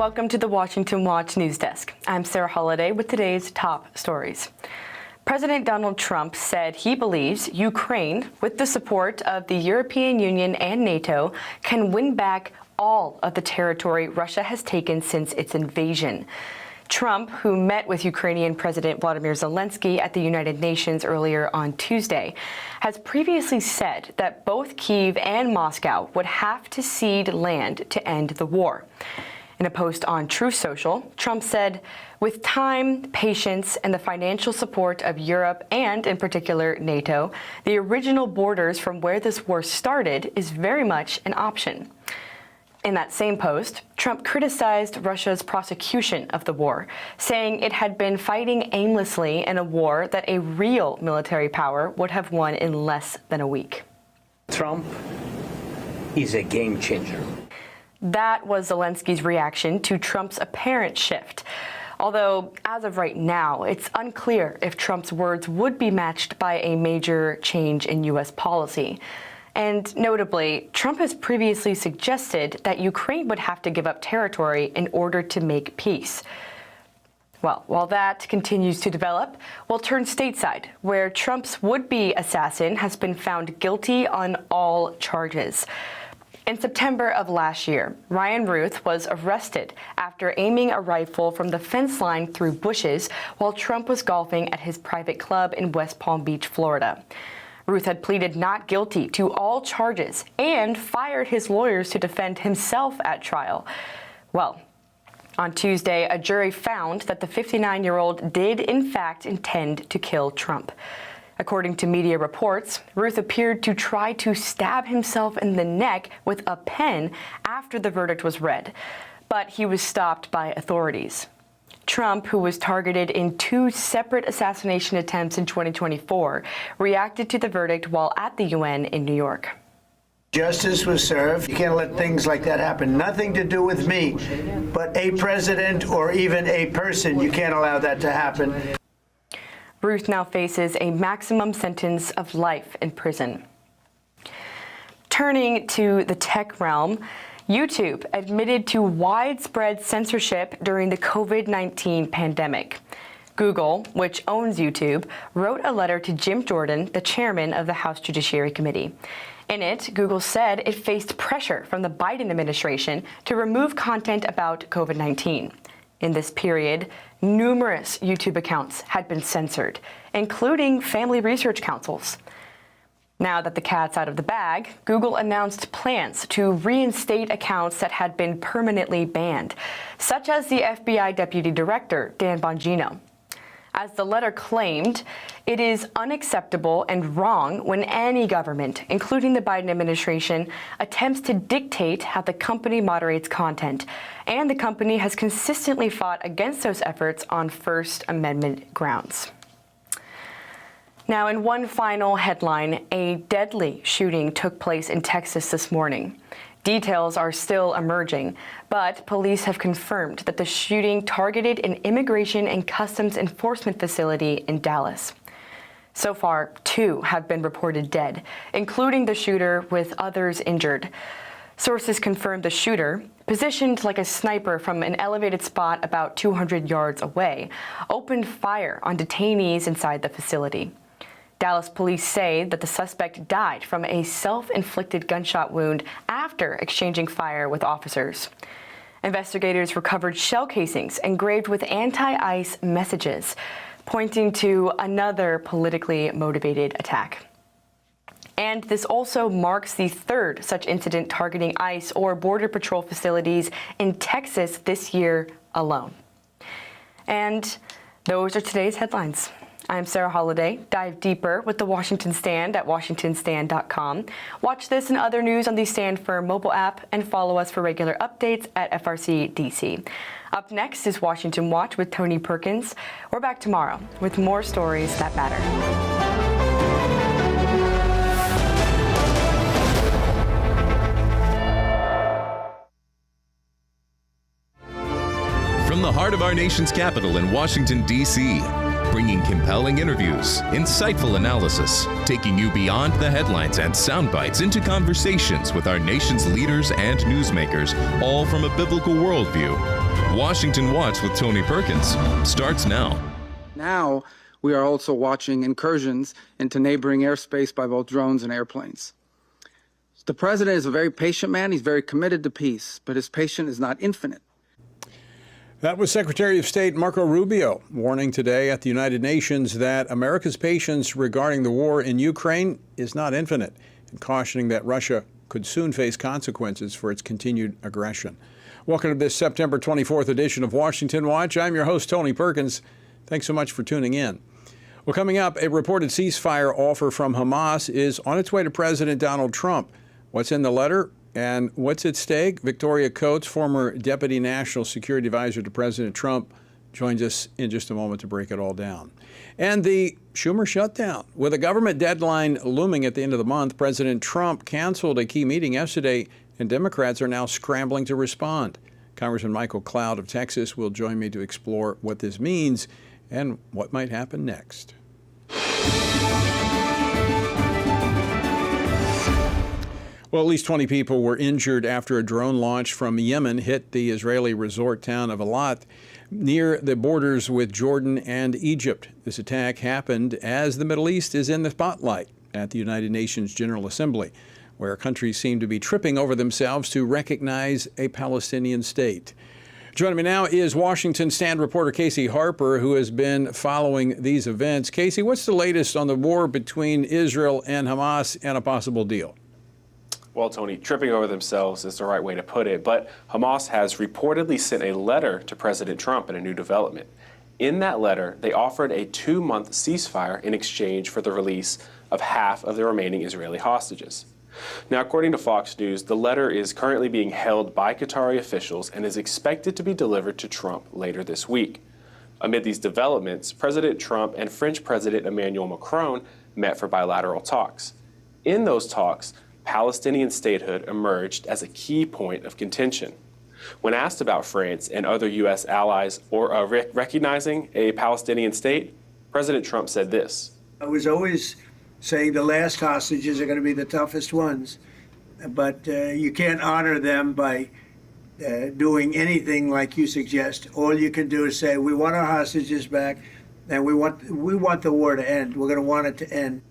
Welcome to the Washington Watch News Desk. I'm Sarah Holliday with today's top stories. President Donald Trump said he believes Ukraine, with the support of the European Union and NATO, can win back all of the territory Russia has taken since its invasion. Trump, who met with Ukrainian President Volodymyr Zelensky at the United Nations earlier on Tuesday, has previously said that both Kyiv and Moscow would have to cede land to end the war. In a post on Truth Social, Trump said, "With time, patience, and the financial support of Europe and, in particular, NATO, the original borders from where this war started is very much an option." In that same post, Trump criticized Russia's prosecution of the war, saying it had been fighting aimlessly in a war that a real military power would have won in less than a week. Trump is a game changer. That was Zelensky's reaction to Trump's apparent shift. Although, as of right now, it's unclear if Trump's words would be matched by a major change in U.S. policy. And notably, Trump has previously suggested that Ukraine would have to give up territory in order to make peace. Well, while that continues to develop, we'll turn stateside, where Trump's would-be assassin has been found guilty on all charges. In September of last year, Ryan Ruth was arrested after aiming a rifle from the fence line through bushes while Trump was golfing at his private club in West Palm Beach, Florida. Ruth had pleaded not guilty to all charges and fired his lawyers to defend himself at trial. Well, on Tuesday, a jury found that the 59-year-old did in fact intend to kill Trump. According to media reports, Ruth appeared to try to stab himself in the neck with a pen after the verdict was read, but he was stopped by authorities. Trump, who was targeted in 2 separate assassination attempts in 2024, reacted to the verdict while at the UN in New York. Justice was served. You can't let things like that happen. Nothing to do with me, but a president or even a person. You can't allow that to happen. Ruth now faces a maximum sentence of life in prison. Turning to the tech realm, YouTube admitted to widespread censorship during the COVID-19 pandemic. Google, which owns YouTube, wrote a letter to Jim Jordan, the chairman of the House Judiciary Committee. In it, Google said it faced pressure from the Biden administration to remove content about COVID-19. In this period, numerous YouTube accounts had been censored, including Family Research Council's. Now that the cat's out of the bag, Google announced plans to reinstate accounts that had been permanently banned, such as the FBI Deputy Director, Dan Bongino. As the letter claimed, it is unacceptable and wrong when any government, including the Biden administration, attempts to dictate how the company moderates content, and the company has consistently fought against those efforts on First Amendment grounds. Now, in one final headline, a deadly shooting took place in Texas this morning. Details are still emerging, but police have confirmed that the shooting targeted an immigration and customs enforcement facility in Dallas. So far, 2 have been reported dead, including the shooter, with others injured. Sources confirmed the shooter, positioned like a sniper from an elevated spot about 200 yards away, opened fire on detainees inside the facility. Dallas police say that the suspect died from a self-inflicted gunshot wound after exchanging fire with officers. Investigators recovered shell casings engraved with anti-ICE messages, pointing to another politically motivated attack. And this also marks the 3rd such incident targeting ICE or Border Patrol facilities in Texas this year alone. And those are today's headlines. I'm Sarah Holliday. Dive deeper with the Washington Stand at washingtonstand.com. Watch this and other news on the Stand Firm mobile app and follow us for regular updates at FRC DC. Up next is Washington Watch with Tony Perkins. We're back tomorrow with more stories that matter. From the heart of our nation's capital in Washington, D.C., bringing compelling interviews, insightful analysis, taking you beyond the headlines and sound bites into conversations with our nation's leaders and newsmakers, all from a biblical worldview. Washington Watch with Tony Perkins starts now. Now, we are also watching incursions into neighboring airspace by both drones and airplanes. The president is a very patient man. He's very committed to peace, but his patience is not infinite. That was Secretary of State Marco Rubio warning today at the United Nations that America's patience regarding the war in Ukraine is not infinite, and cautioning that Russia could soon face consequences for its continued aggression. Welcome to this September 24th edition of Washington Watch. I'm your host, Tony Perkins. Thanks so much for tuning in. Well, coming up, a reported ceasefire offer from Hamas is on its way to President Donald Trump. What's in the letter and what's at stake? Victoria Coates, former Deputy National Security Advisor to President Trump, joins us in just a moment to break it all down. And the Schumer shutdown. With a government deadline looming at the end of the month, President Trump canceled a key meeting yesterday, and Democrats are now scrambling to respond. Congressman Michael Cloud of Texas will join me to explore what this means and what might happen next. Well, at least 20 people were injured after a drone launch from Yemen hit the Israeli resort town of Eilat near the borders with Jordan and Egypt. This attack happened as the Middle East is in the spotlight at the United Nations General Assembly, where countries seem to be tripping over themselves to recognize a Palestinian state. Joining me now is Washington Stand reporter Casey Harper, who has been following these events. Casey, what's the latest on the war between Israel and Hamas and a possible deal? Well, Tony, tripping over themselves is the right way to put it, but Hamas has reportedly sent a letter to President Trump in a new development. In that letter, they offered a 2-month ceasefire in exchange for the release of half of the remaining Israeli hostages. Now, according to Fox News, the letter is currently being held by Qatari officials and is expected to be delivered to Trump later this week. Amid these developments, President Trump and French President Emmanuel Macron met for bilateral talks. In those talks, Palestinian statehood emerged as a key point of contention. When asked about France and other U.S. allies or recognizing a Palestinian state, President Trump said this. I was always saying the last hostages are going to be the toughest ones, but you can't honor them by doing anything like you suggest. All you can do is say, we want our hostages back, and we want the war to end. We're going to want it to end.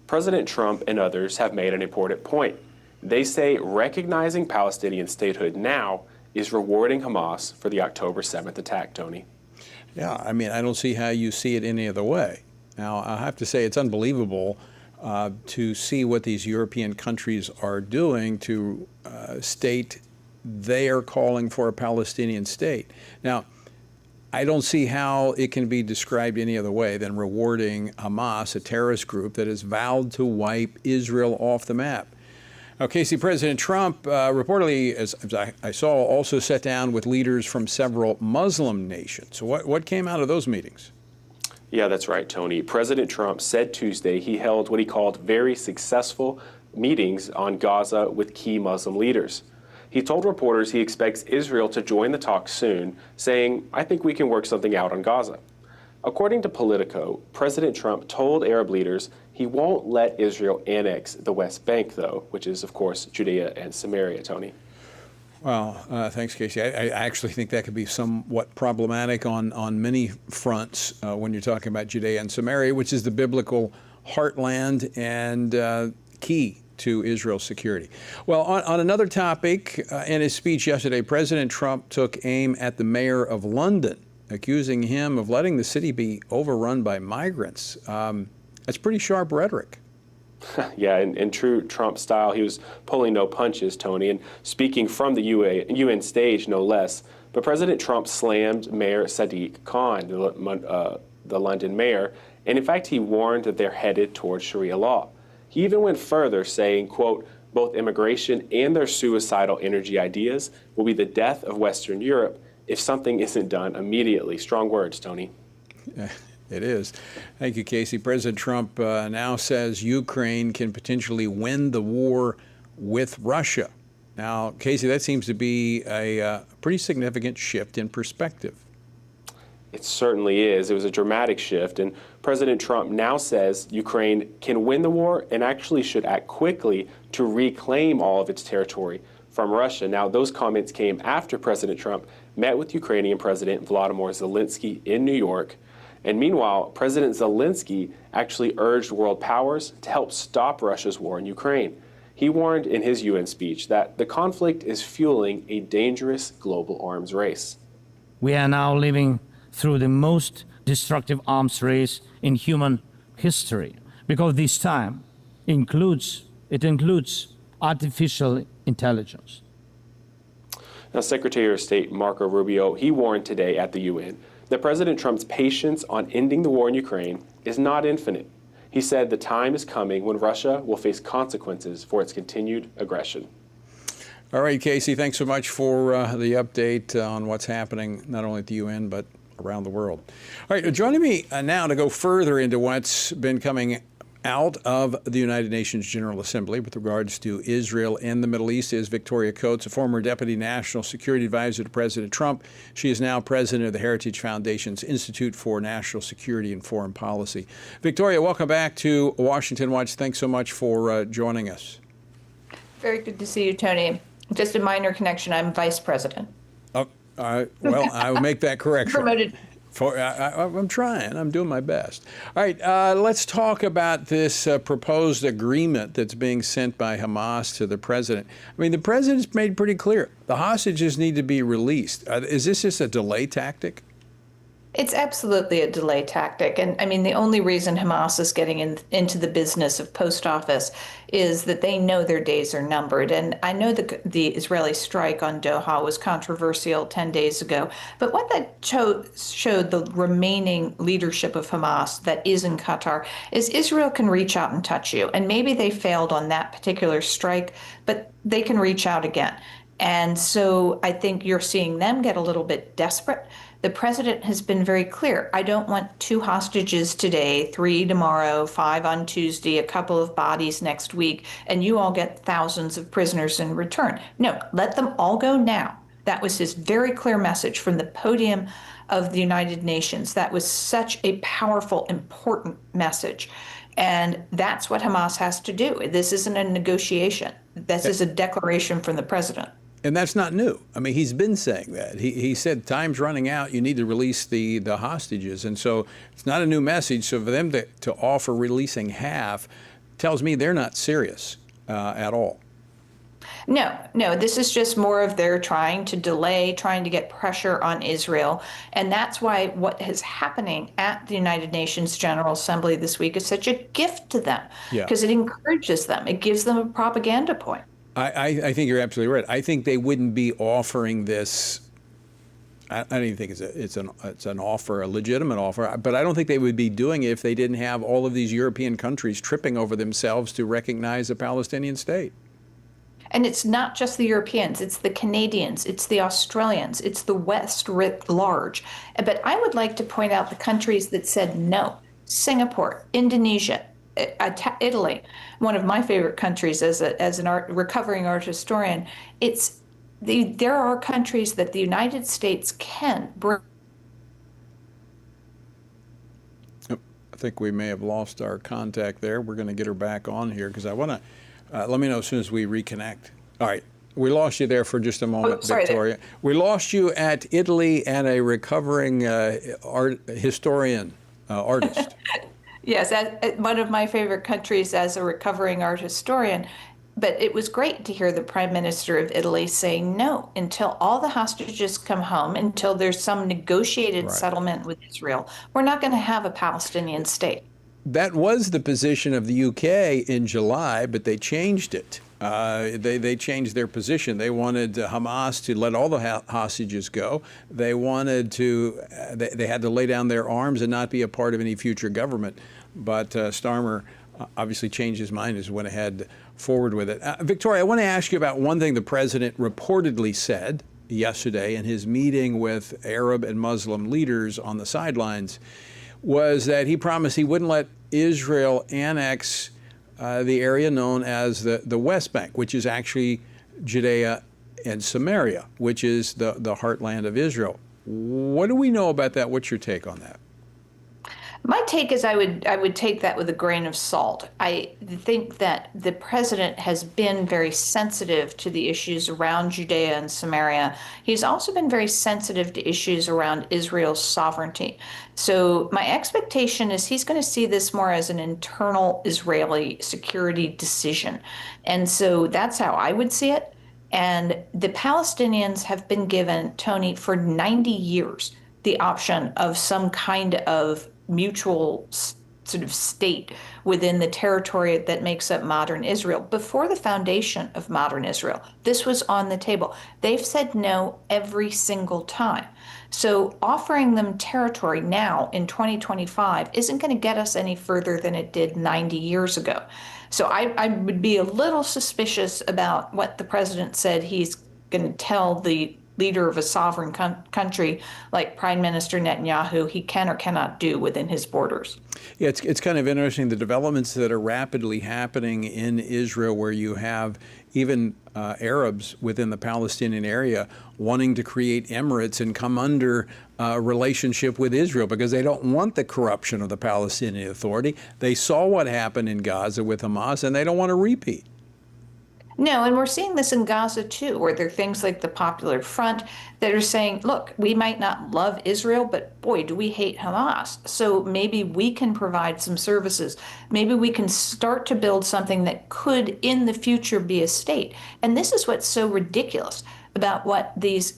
President Trump and others have made an important point. They say recognizing Palestinian statehood now is rewarding Hamas for the October 7th attack, Tony. Yeah, I mean, I don't see how you see it any other way. Now, I have to say it's unbelievable to see what these European countries are doing to state they are calling for a Palestinian state. Now, I don't see how it can be described any other way than rewarding Hamas, a terrorist group that has vowed to wipe Israel off the map. Now, Casey, President Trump reportedly, as I saw, also sat down with leaders from several Muslim nations. So what came out of those meetings? Yeah, that's right, Tony. President Trump said Tuesday he held what he called very successful meetings on Gaza with key Muslim leaders. He told reporters he expects Israel to join the talks soon, saying, I think we can work something out on Gaza. According to Politico, President Trump told Arab leaders he won't let Israel annex the West Bank, though, which is, of course, Judea and Samaria, Tony. Well, thanks, Casey. I actually think that could be somewhat problematic on many fronts when you're talking about Judea and Samaria, which is the biblical heartland and key to Israel's security. Well, on another topic, in his speech yesterday, President Trump took aim at the mayor of London, accusing him of letting the city be overrun by migrants. That's pretty sharp rhetoric. Yeah, in true Trump style, he was pulling no punches, Tony, and speaking from the UN stage, no less. But President Trump slammed Mayor Sadiq Khan, the London mayor, and in fact, he warned that they're headed towards Sharia law. He even went further, saying, quote, both immigration and their suicidal energy ideas will be the death of Western Europe if something isn't done immediately. Strong words, Tony. It is. Thank you, Casey. President Trump now says Ukraine can potentially win the war with Russia. Now, Casey, that seems to be a pretty significant shift in perspective. It certainly is. It was a dramatic shift, and President Trump now says Ukraine can win the war and actually should act quickly to reclaim all of its territory, from Russia. Now, those comments came after President Trump met with Ukrainian President Volodymyr Zelensky in New York. And meanwhile, President Zelensky actually urged world powers to help stop Russia's war in Ukraine. He warned in his UN speech that the conflict is fueling a dangerous global arms race. We are now living through the most destructive arms race in human history, because this time includes artificial intelligence. Now, Secretary of State Marco Rubio, he warned today at the UN that President Trump's patience on ending the war in Ukraine is not infinite. He said the time is coming when Russia will face consequences for its continued aggression. All right, Casey, thanks so much for the update on what's happening not only at the UN, but around the world. All right, joining me now to go further into what's been coming out of the United Nations General Assembly with regards to Israel and the Middle East is Victoria Coates, a former Deputy National Security Advisor to President Trump. She is now president of the Heritage Foundation's Institute for National Security and Foreign Policy. Victoria, welcome back to Washington Watch. Thanks so much for joining us. Very good to see you, Tony. Just a minor connection. I'm vice president. Oh, well, I will make that correction. Promoted. I'm trying. I'm doing my best. All right, let's talk about this proposed agreement that's being sent by Hamas to the president. I mean, the president's made pretty clear the hostages need to be released. Is this just a delay tactic? It's absolutely a delay tactic. And I mean, the only reason Hamas is getting into the business of post office is that they know their days are numbered. And I know the Israeli strike on Doha was controversial 10 days ago. But what that showed the remaining leadership of Hamas that is in Qatar is Israel can reach out and touch you. And maybe they failed on that particular strike, but they can reach out again. And so I think you're seeing them get a little bit desperate. The president has been very clear. I don't want 2 hostages today, 3 tomorrow, 5 on Tuesday, a couple of bodies next week, and you all get thousands of prisoners in return. No, let them all go now. That was his very clear message from the podium of the United Nations. That was such a powerful, important message. And that's what Hamas has to do. This isn't a negotiation. This is a declaration from the president. And that's not new. I mean, he's been saying that. He said, time's running out, you need to release the hostages. And so it's not a new message. So for them to offer releasing half tells me they're not serious at all. No, this is just more of their trying to delay, trying to get pressure on Israel. And that's why what is happening at the United Nations General Assembly this week is such a gift to them, because it encourages them. It gives them a propaganda point. I think you're absolutely right. I think they wouldn't be offering this. I don't even think it's an offer, a legitimate offer. But I don't think they would be doing it if they didn't have all of these European countries tripping over themselves to recognize a Palestinian state. And it's not just the Europeans, it's the Canadians, it's the Australians, it's the West writ large. But I would like to point out the countries that said no: Singapore, Indonesia, Italy, one of my favorite countries as an recovering art historian. There are countries that the United States can bring. I think we may have lost our contact there. We're going to get her back on here because I want to. Let me know as soon as we reconnect. All right. We lost you there for just a moment, Victoria. We lost you at Italy and a recovering historian, artist. Yes, one of my favorite countries as a recovering art historian. But it was great to hear the Prime Minister of Italy saying no, until all the hostages come home, until there's some negotiated settlement with Israel, we're not going to have a Palestinian state. That was the position of the UK in July, but they changed it. They changed their position. They wanted Hamas to let all the hostages go. They wanted to, they had to lay down their arms and not be a part of any future government. But Starmer obviously changed his mind and went ahead forward with it. Victoria, I want to ask you about one thing the president reportedly said yesterday in his meeting with Arab and Muslim leaders on the sidelines, was that he promised he wouldn't let Israel annex the area known as the West Bank, which is actually Judea and Samaria, which is the heartland of Israel. What do we know about that? What's your take on that? My take is I would take that with a grain of salt. I think that the president has been very sensitive to the issues around Judea and Samaria. He's also been very sensitive to issues around Israel's sovereignty. So my expectation is he's going to see this more as an internal Israeli security decision. And so that's how I would see it. And the Palestinians have been given, Tony, for 90 years, the option of some kind of mutual sort of state within the territory that makes up modern Israel. Before the foundation of modern Israel, this was on the table. They've said no every single time. So offering them territory now in 2025 isn't going to get us any further than it did 90 years ago. So I would be a little suspicious about what the president said he's going to tell the leader of a sovereign country like Prime Minister Netanyahu he can or cannot do within his borders. Yeah, it's kind of interesting, the developments that are rapidly happening in Israel, where you have even Arabs within the Palestinian area wanting to create emirates and come under a relationship with Israel because they don't want the corruption of the Palestinian Authority. They saw what happened in Gaza with Hamas, and they don't want to repeat. No, and we're seeing this in Gaza too, where there are things like the Popular Front that are saying, look, we might not love Israel, but boy, do we hate Hamas. So maybe we can provide some services. Maybe we can start to build something that could in the future be a state. And this is what's so ridiculous about what these,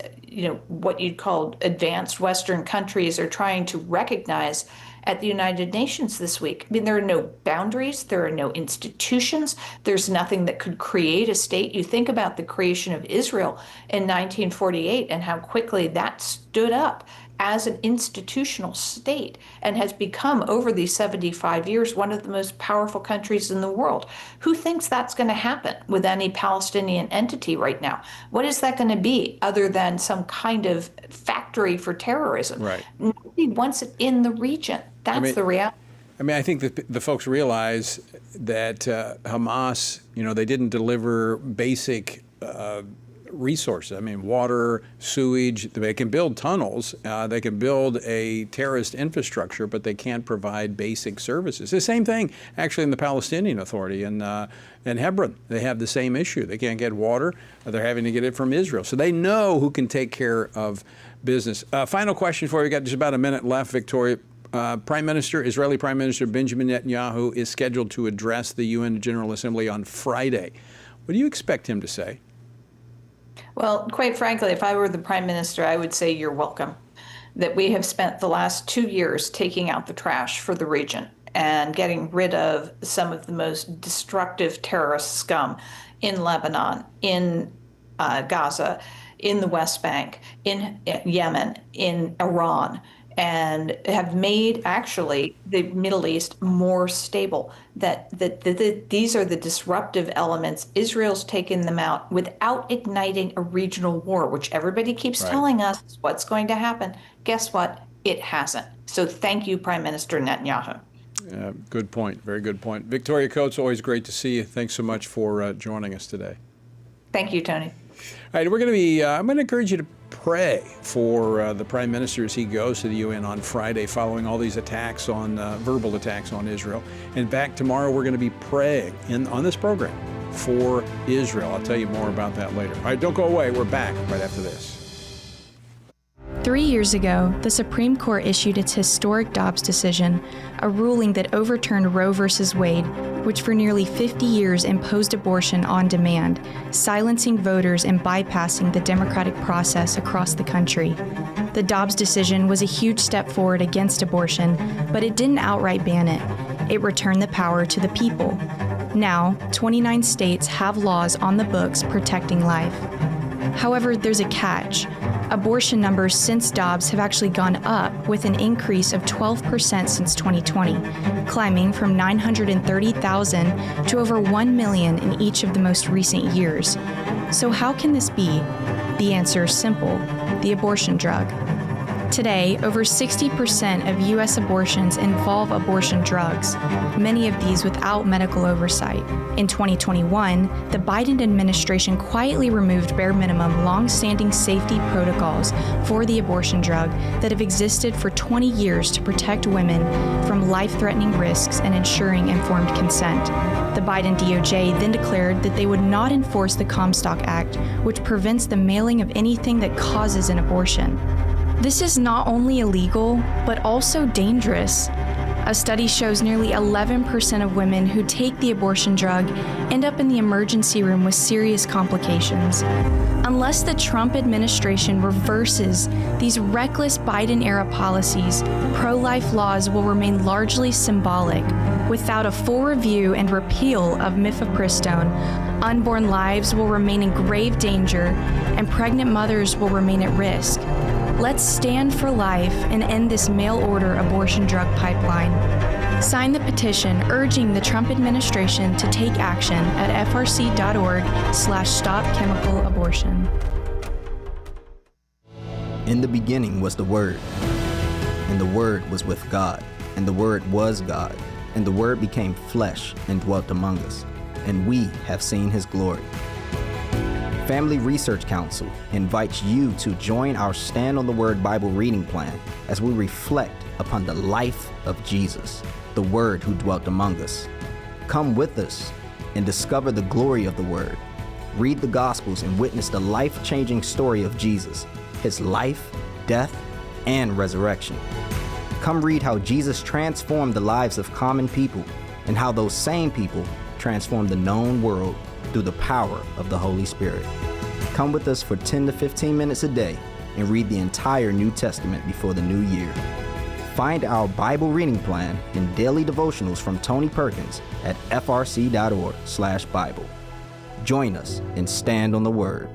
what you'd call advanced Western countries are trying to recognize at the United Nations this week. I mean, there are no boundaries, there are no institutions, there's nothing that could create a state. You think about the creation of Israel in 1948 and how quickly that stood up as an institutional state and has become, over these 75 years, one of the most powerful countries in the world. Who thinks that's going to happen with any Palestinian entity right now? What is that going to be other than some kind of factory for terrorism? Right. Nobody wants it in the region. That's the reality. I think that the folks realize that Hamas, they didn't deliver basic resources. I mean, water, sewage. They can build tunnels. They can build a terrorist infrastructure, but they can't provide basic services. The same thing, actually, in the Palestinian Authority in Hebron. They have the same issue. They can't get water. They're having to get it from Israel. So they know who can take care of business. Final question for you. We've got just about a minute left, Victoria. Israeli Prime Minister Benjamin Netanyahu is scheduled to address the UN General Assembly on Friday. What do you expect him to say? Well, quite frankly, if I were the prime minister, I would say you're welcome. That we have spent the last 2 years taking out the trash for the region and getting rid of some of the most destructive terrorist scum in Lebanon, in Gaza, in the West Bank, in Yemen, in Iran, and have made actually the Middle East more stable. That these are the disruptive elements. Israel's taken them out without igniting a regional war, which everybody keeps telling us is what's going to happen. Guess what? It hasn't. So thank you, Prime Minister Netanyahu. Good point. Very good point. Victoria Coates, always great to see you. Thanks so much for joining us today. Thank you, Tony. All right, I'm going to encourage you to pray for the Prime Minister as he goes to the UN on Friday following all these attacks verbal attacks on Israel. And back tomorrow, we're going to be praying on this program for Israel. I'll tell you more about that later. All right, don't go away. We're back right after this. 3 years ago, the Supreme Court issued its historic Dobbs decision, a ruling that overturned Roe v. Wade, which for nearly 50 years imposed abortion on demand, silencing voters and bypassing the democratic process across the country. The Dobbs decision was a huge step forward against abortion, but it didn't outright ban it. It returned the power to the people. Now, 29 states have laws on the books protecting life. However, there's a catch. Abortion numbers since Dobbs have actually gone up, with an increase of 12% since 2020, climbing from 930,000 to over 1 million in each of the most recent years. So how can this be? The answer is simple: the abortion drug. Today, over 60% of U.S. abortions involve abortion drugs, many of these without medical oversight. In 2021, the Biden administration quietly removed bare minimum long-standing safety protocols for the abortion drug that have existed for 20 years to protect women from life-threatening risks and ensuring informed consent. The Biden DOJ then declared that they would not enforce the Comstock Act, which prevents the mailing of anything that causes an abortion. This is not only illegal, but also dangerous. A study shows nearly 11% of women who take the abortion drug end up in the emergency room with serious complications. Unless the Trump administration reverses these reckless Biden-era policies, pro-life laws will remain largely symbolic. Without a full review and repeal of mifepristone, unborn lives will remain in grave danger and pregnant mothers will remain at risk. Let's stand for life and end this mail-order abortion drug pipeline. Sign the petition urging the Trump administration to take action at frc.org/stopchemicalabortion. In the beginning was the Word, and the Word was with God, and the Word was God, and the Word became flesh and dwelt among us, and we have seen his glory. Family Research Council invites you to join our Stand on the Word Bible reading plan as we reflect upon the life of Jesus, the Word who dwelt among us. Come with us and discover the glory of the Word. Read the Gospels and witness the life-changing story of Jesus, his life, death, and resurrection. Come read how Jesus transformed the lives of common people and how those same people transformed the known world through the power of the Holy Spirit. Come with us for 10 to 15 minutes a day and read the entire New Testament before the new year. Find our Bible reading plan and daily devotionals from Tony Perkins at frc.org/Bible. Join us and stand on the Word.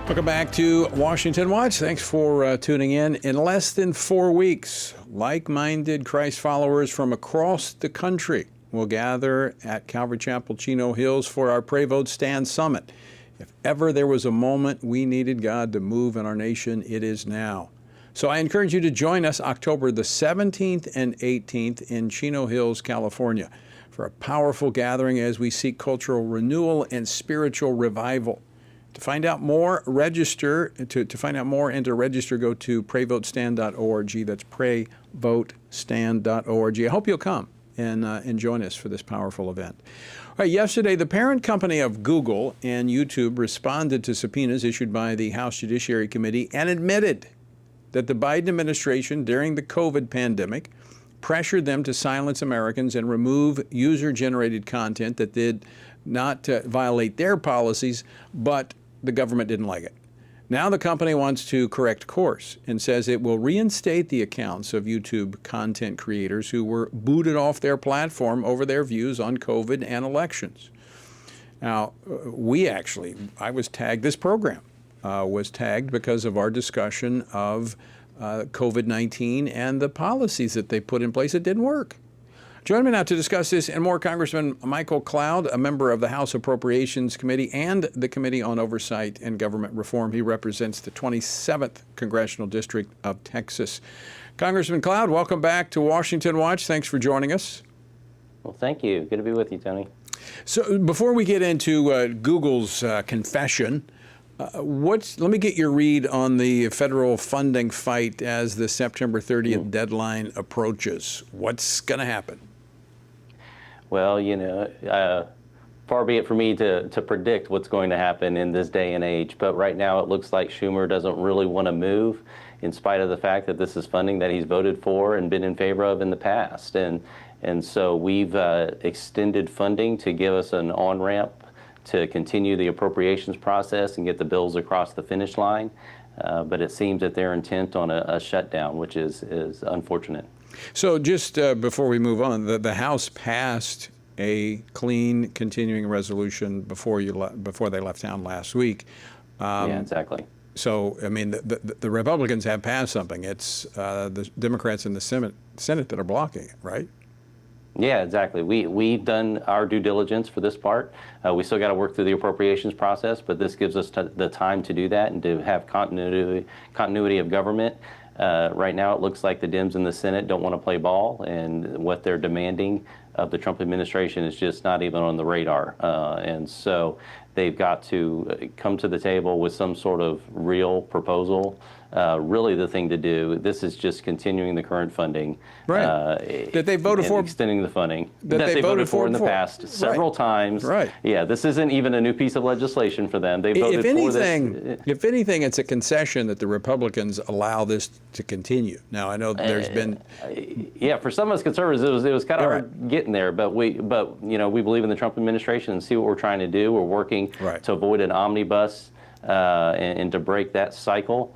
Welcome back to Washington Watch. Thanks for tuning in. In less than 4 weeks, like-minded Christ followers from across the country will gather at Calvary Chapel, Chino Hills for our Pray, Vote, Stand Summit. If ever there was a moment we needed God to move in our nation, it is now. So I encourage you to join us October the 17th and 18th in Chino Hills, California, for a powerful gathering as we seek cultural renewal and spiritual revival. To find out more, register. To find out more and to register, go to prayvotestand.org. That's prayvotestand.org. I hope you'll come and join us for this powerful event. All right, yesterday, the parent company of Google and YouTube responded to subpoenas issued by the House Judiciary Committee and admitted that the Biden administration during the COVID pandemic pressured them to silence Americans and remove user-generated content that did not violate their policies, but the government didn't like it. Now the company wants to correct course and says it will reinstate the accounts of YouTube content creators who were booted off their platform over their views on COVID and elections. Now, I was tagged, this program was tagged because of our discussion of COVID-19 and the policies that they put in place that didn't work. Joining me now to discuss this and more, Congressman Michael Cloud, a member of the House Appropriations Committee and the Committee on Oversight and Government Reform. He represents the 27th Congressional District of Texas. Congressman Cloud, welcome back to Washington Watch. Thanks for joining us. Well, thank you. Good to be with you, Tony. So before we get into Google's confession, let me get your read on the federal funding fight as the September 30th deadline approaches. What's going to happen? Well, far be it for me to predict what's going to happen in this day and age, but right now it looks like Schumer doesn't really want to move in spite of the fact that this is funding that he's voted for and been in favor of in the past. And so we've extended funding to give us an on-ramp to continue the appropriations process and get the bills across the finish line. But it seems that they're intent on a shutdown, which is unfortunate. So just before we move on, the House passed a clean continuing resolution before they left town last week. Yeah, exactly. So, I mean, the Republicans have passed something. It's the Democrats in the Senate that are blocking it, right? Yeah, exactly. We've done our due diligence for this part. We still got to work through the appropriations process, but this gives us the time to do that and to have continuity of government. Right now, it looks like the Dems in the Senate don't want to play ball, and what they're demanding of the Trump administration is just not even on the radar. And so they've got to come to the table with some sort of real proposal. Really the thing to do. This is just continuing the current funding. Right. That they voted for. Extending the funding. That they voted for in the past several times. Right. Yeah, this isn't even a new piece of legislation for them. They voted for this. If anything, it's a concession that the Republicans allow this to continue. Now, I know there's been. Yeah, for some of us conservatives, it was kind of hard getting there, but we believe in the Trump administration and see what we're trying to do. We're working to avoid an omnibus and to break that cycle.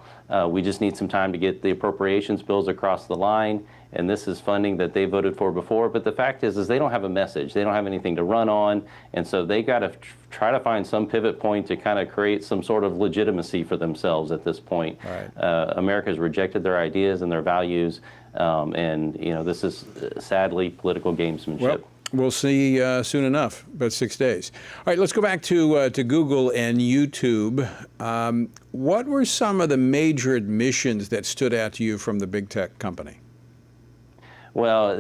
We just need some time to get the appropriations bills across the line, and this is funding that they voted for before. But the fact is they don't have a message. They don't have anything to run on, and so they got to try to find some pivot point to kind of create some sort of legitimacy for themselves at this point. America has rejected their ideas and their values, and this is sadly political gamesmanship. Well, we'll see soon enough, about 6 days. All right, let's go back to Google and YouTube. What were some of the major admissions that stood out to you from the big tech company? Well,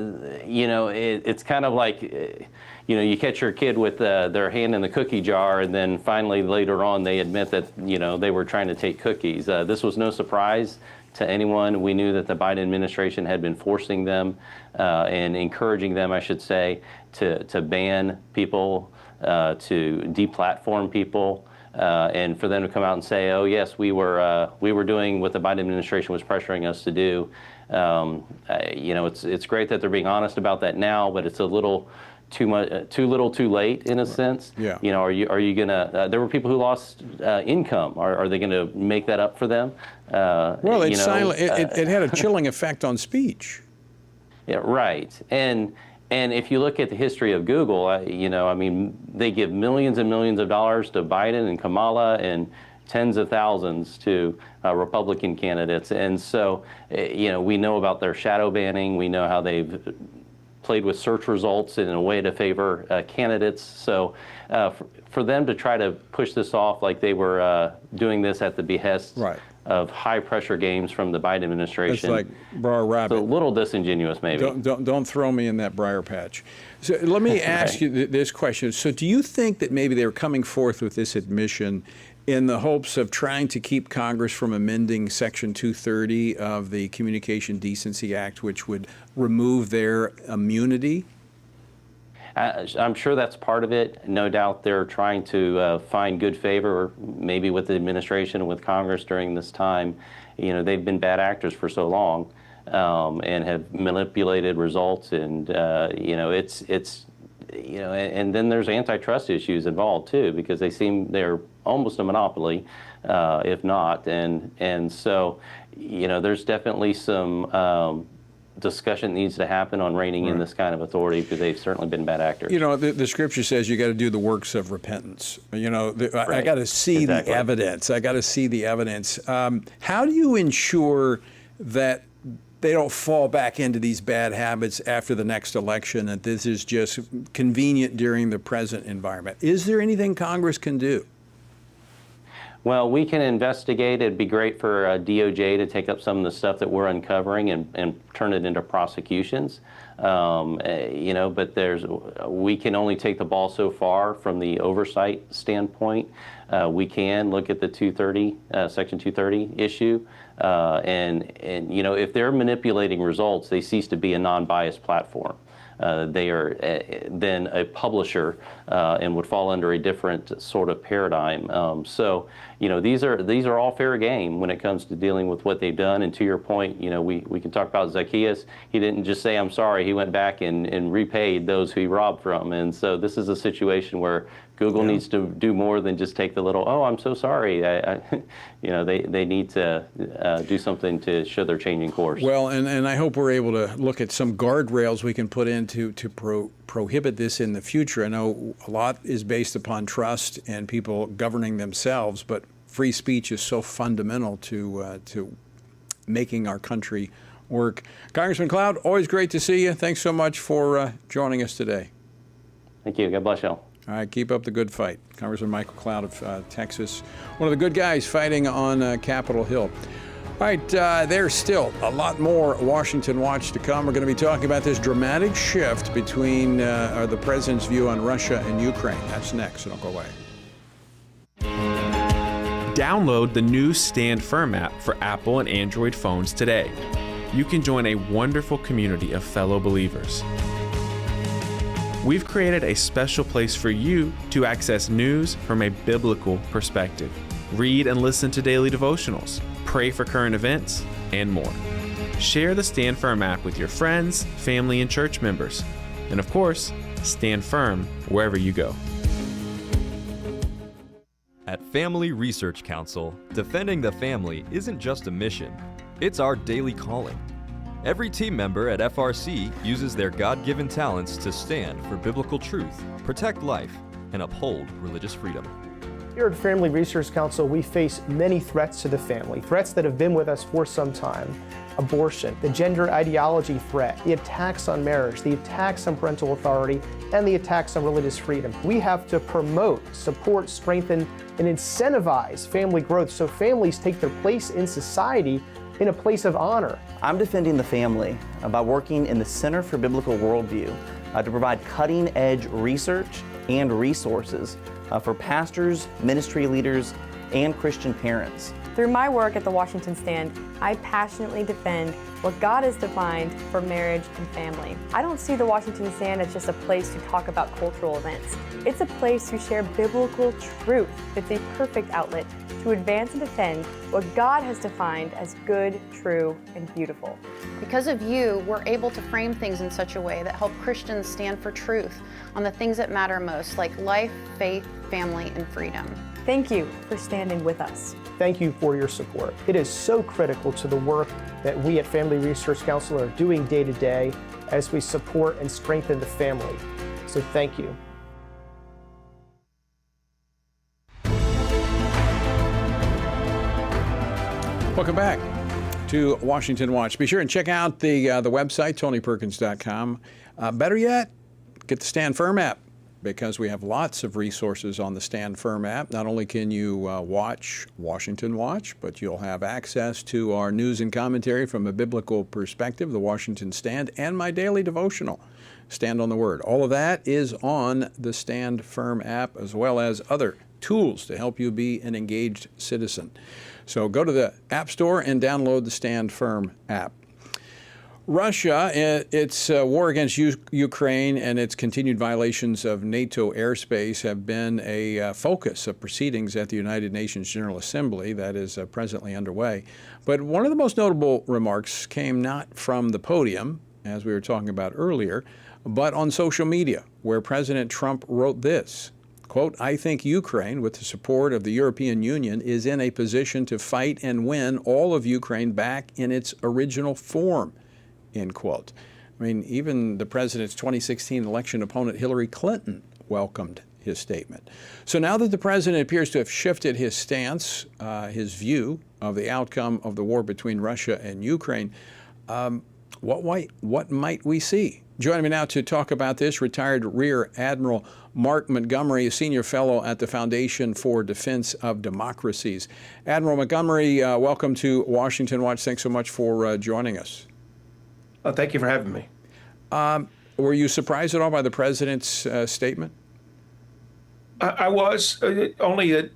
it's kind of like, you catch your kid with their hand in the cookie jar, and then finally later on they admit that, they were trying to take cookies. This was no surprise to anyone. We knew that the Biden administration had been forcing them and encouraging them, I should say, to ban people, to deplatform people, and for them to come out and say, "Oh yes, we were doing what the Biden administration was pressuring us to do." It's great that they're being honest about that now, but it's a little too much, too little, too late in a sense. Yeah. Are you gonna? There were people who lost income. Are they going to make that up for them? Well, it's silent. It had a chilling effect on speech. Yeah, right. And if you look at the history of Google, they give millions and millions of dollars to Biden and Kamala and tens of thousands to Republican candidates. And so, we know about their shadow banning. We know how they've played with search results in a way to favor candidates. So for them to try to push this off like they were doing this at the behest of high-pressure games from the Biden administration. It's like Briar Rabbit. It's a little disingenuous, maybe. Don't throw me in that briar patch. So let me ask you this question. So do you think that maybe they were coming forth with this admission in the hopes of trying to keep Congress from amending Section 230 of the Communication Decency Act, which would remove their immunity? I'm sure that's part of it. No doubt they're trying to find good favor, maybe with the administration and with Congress during this time. They've been bad actors for so long and have manipulated results, and and then there's antitrust issues involved too, because they're almost a monopoly, if not, and so there's definitely some discussion needs to happen on reining in this kind of authority, because they've certainly been bad actors. The scripture says you got to do the works of repentance. I got to see the evidence. I got to see the evidence. How do you ensure that they don't fall back into these bad habits after the next election, and this is just convenient during the present environment? Is there anything Congress can do? Well, we can investigate. It'd be great for DOJ to take up some of the stuff that we're uncovering and turn it into prosecutions. But we can only take the ball so far from the oversight standpoint. We can look at the Section 230 issue, and if they're manipulating results, they cease to be a non-biased platform. They are then a publisher and would fall under a different sort of paradigm. So, these are all fair game when it comes to dealing with what they've done. And to your point, we can talk about Zacchaeus. He didn't just say, "I'm sorry." He went back and repaid those who he robbed from. And so this is a situation where Google needs to do more than just take the little, "Oh, I'm so sorry." They need to do something to show they're changing course. Well, and I hope we're able to look at some guardrails we can put in to prohibit this in the future. I know a lot is based upon trust and people governing themselves, but free speech is so fundamental to making our country work. Congressman Cloud, always great to see you. Thanks so much for joining us today. Thank you. God bless y'all. All right, keep up the good fight. Congressman Michael Cloud of Texas, one of the good guys fighting on Capitol Hill. All right, there's still a lot more Washington Watch to come. We're going to be talking about this dramatic shift between the president's view on Russia and Ukraine. That's next, so don't go away. Download the new Stand Firm app for Apple and Android phones today. You can join a wonderful community of fellow believers. We've created a special place for you to access news from a biblical perspective. Read and listen to daily devotionals, pray for current events, and more. Share the Stand Firm app with your friends, family, and church members. And of course, stand firm wherever you go. At Family Research Council, defending the family isn't just a mission, it's our daily calling. Every team member at FRC uses their God-given talents to stand for biblical truth, protect life, and uphold religious freedom. Here at Family Research Council, we face many threats to the family, threats that have been with us for some time. Abortion, the gender ideology threat, the attacks on marriage, the attacks on parental authority, and the attacks on religious freedom. We have to promote, support, strengthen, and incentivize family growth so families take their place in society in a place of honor. I'm defending the family by working in the Center for Biblical Worldview to provide cutting-edge research and resources for pastors, ministry leaders, and Christian parents. Through my work at the Washington Stand, I passionately defend what God has defined for marriage and family. I don't see the Washington Stand as just a place to talk about cultural events. It's a place to share biblical truth. It's a perfect outlet to advance and defend what God has defined as good, true, and beautiful. Because of you, we're able to frame things in such a way that help Christians stand for truth on the things that matter most, like life, faith, family, and freedom. Thank you for standing with us. Thank you for your support. It is so critical to the work that we at Family Research Council are doing day to day as we support and strengthen the family. So thank you. Welcome back to Washington Watch. Be sure and check out the website, TonyPerkins.com. Better yet, get the Stand Firm app, because we have lots of resources on the Stand Firm app. Not only can you watch Washington Watch, but you'll have access to our news and commentary from a biblical perspective, the Washington Stand, and my daily devotional, Stand on the Word. All of that is on the Stand Firm app, as well as other tools to help you be an engaged citizen. So go to the App Store and download the Stand Firm app. Russia, its war against Ukraine and its continued violations of NATO airspace have been a focus of proceedings at the United Nations General Assembly that is presently underway. But one of the most notable remarks came not from the podium, as we were talking about earlier, but on social media, where President Trump wrote this, quote, "I think Ukraine, with the support of the European Union, is in a position to fight and win all of Ukraine back in its original form," end quote. I mean, even the president's 2016 election opponent, Hillary Clinton, welcomed his statement. So now that the president appears to have shifted his stance, his view of the outcome of the war between Russia and Ukraine, what might we see? Joining me now to talk about this, retired Rear Admiral Mark Montgomery, a senior fellow at the Foundation for Defense of Democracies. Admiral Montgomery, welcome to Washington Watch. Thanks so much for joining us. Thank you for having me. Were you surprised at all by the president's statement? I was, only that